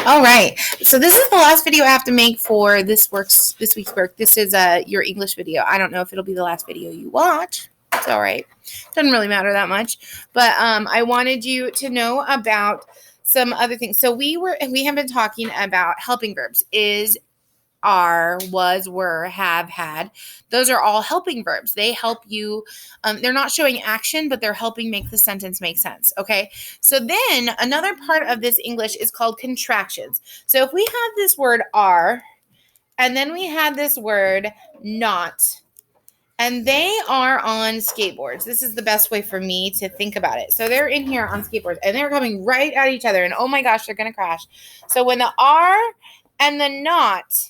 All right. So this is the last video I have to make for this week's work. This is your English video. I don't know if it'll be the last video you watch. It's all right. Doesn't really matter that much. But I wanted you to know about some other things. So we have been talking about helping verbs. Is, are, was, were, have, had. Those are all helping verbs. They help you. They're not showing action, but they're helping make the sentence make sense. Okay. So then another part of this English is called contractions. So if we have this word are, and then we had this word not, and they are on skateboards. This is the best way for me to think about it. So they're in here on skateboards, and they're coming right at each other, and oh my gosh, they're going to crash. So when the are and the not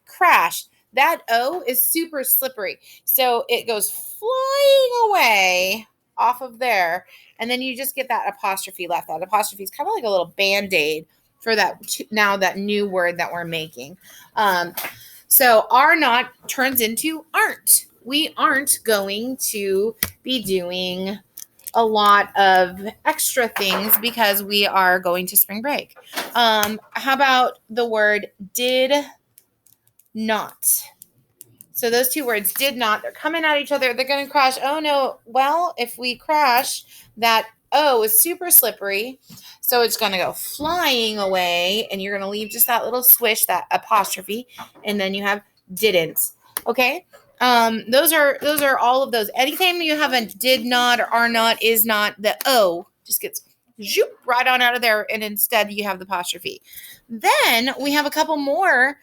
crash, that O is super slippery. So it goes flying away off of there, and then you just get that apostrophe left. That apostrophe is kind of like a little Band-Aid for that new word that we're making. So are not turns into aren't. We aren't going to be doing a lot of extra things because we are going to spring break. How about the word did not? So those two words, did not, they're coming at each other. They're going to crash. Oh no. Well, if we crash, that O is super slippery. So it's going to go flying away, and you're going to leave just that little swish, that apostrophe, and then you have didn't. Okay. Those are all of those. Anytime you have a did not or are not, is not, the O just gets zoop right on out of there, and instead you have the apostrophe. Then we have a couple more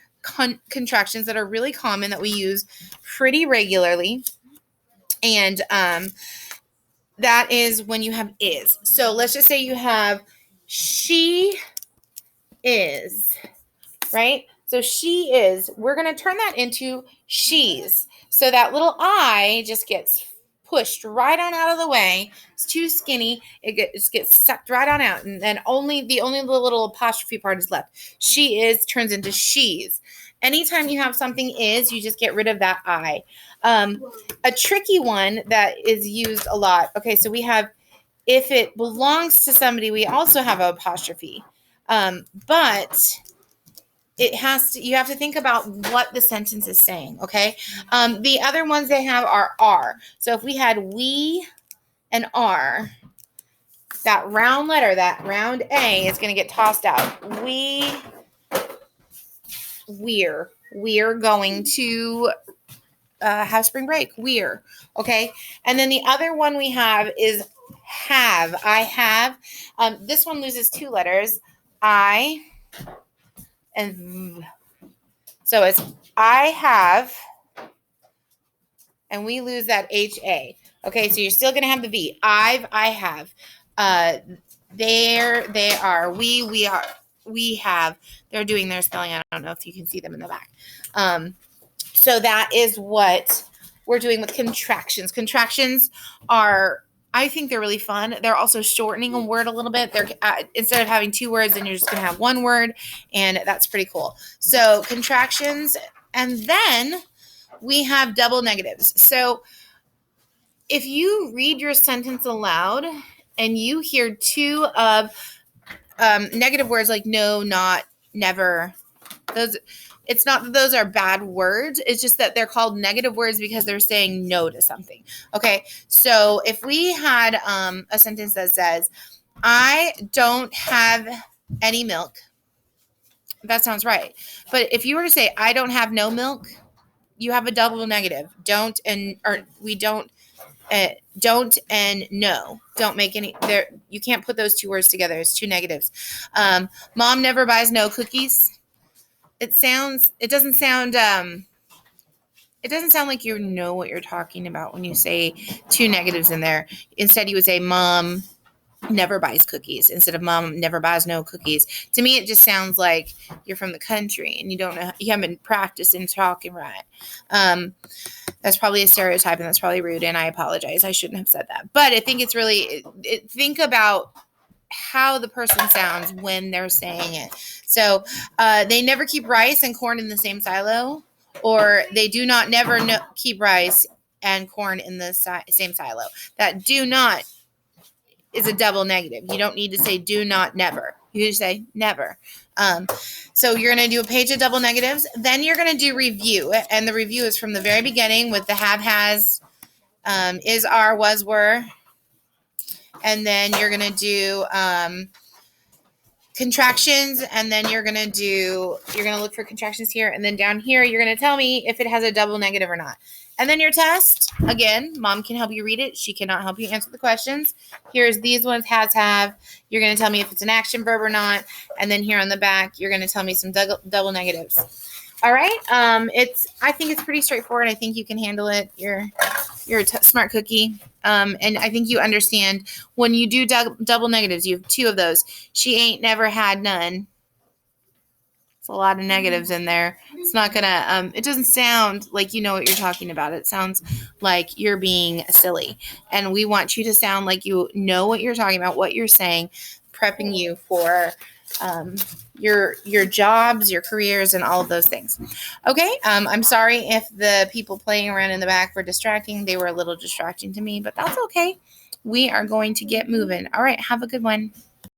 contractions that are really common that we use pretty regularly, and that is when you have is. So let's just say you have she is, right? So she is, we're going to turn that into she's. So that little I just gets pushed right on out of the way. It's too skinny. It just gets sucked right on out. And then only the little apostrophe part is left. She is turns into she's. Anytime you have something is, you just get rid of that I. A tricky one that is used a lot. Okay, so we have, if it belongs to somebody, we also have an apostrophe. But it has to, you have to think about what the sentence is saying. Okay. The other ones they have are. So if we had we and are, that round letter, that round A is going to get tossed out. We're going to have spring break. Okay. And then the other one we have is have. I have. This one loses two letters. I and so it's I have, and we lose that HA. Okay, so you're still going to have the V. I have. There they are. We are. We have. They're doing their spelling. I don't know if you can see them in the back. So that is what we're doing with contractions. Contractions are, I think they're really fun. They're also shortening a word a little bit. They're instead of having two words, then you're just going to have one word, and that's pretty cool. So contractions, and then we have double negatives. So if you read your sentence aloud and you hear two of negative words like no, not, never, those, it's not that those are bad words. It's just that they're called negative words because they're saying no to something. Okay. So if we had a sentence that says, I don't have any milk, that sounds right. But if you were to say, I don't have no milk, you have a double negative. Don't and no. Don't make any there. You can't put those two words together. It's two negatives. Mom never buys no cookies. It doesn't sound like you know what you're talking about when you say two negatives in there. Instead, you would say mom never buys cookies instead of mom never buys no cookies. To me, it just sounds like you're from the country and you don't know, you haven't been practicing talking right. That's probably a stereotype, and that's probably rude, and I apologize. I shouldn't have said that. But I think it's really, think about how the person sounds when they're saying it. So they never keep rice and corn in the same silo, or they do not never keep rice and corn in the same silo. That do not is a double negative. You don't need to say do not never. You just say never. So you're going to do a page of double negatives. Then you're going to do review. And the review is from the very beginning with the have, has, is, are, was, were. And then you're going to do contractions, and then you're going to look for contractions here, and then down here you're going to tell me if it has a double negative or not. And then your test, again, mom can help you read it. She cannot help you answer the questions. Here's these ones, has, have. You're going to tell me if it's an action verb or not. And then here on the back, you're going to tell me some double negatives. All right. I think it's pretty straightforward. I think you can handle it. You're a smart cookie. And I think you understand when you do double negatives, you have 2 of those. She ain't never had none. It's a lot of negatives in there. It's not going to, it doesn't sound like you know what you're talking about. It sounds like you're being silly. And we want you to sound like you know what you're talking about, what you're saying, prepping you for your jobs, your careers, and all of those things. Okay, I'm sorry if the people playing around in the back were distracting. They were a little distracting to me, but that's okay. We are going to get moving. All right, have a good one.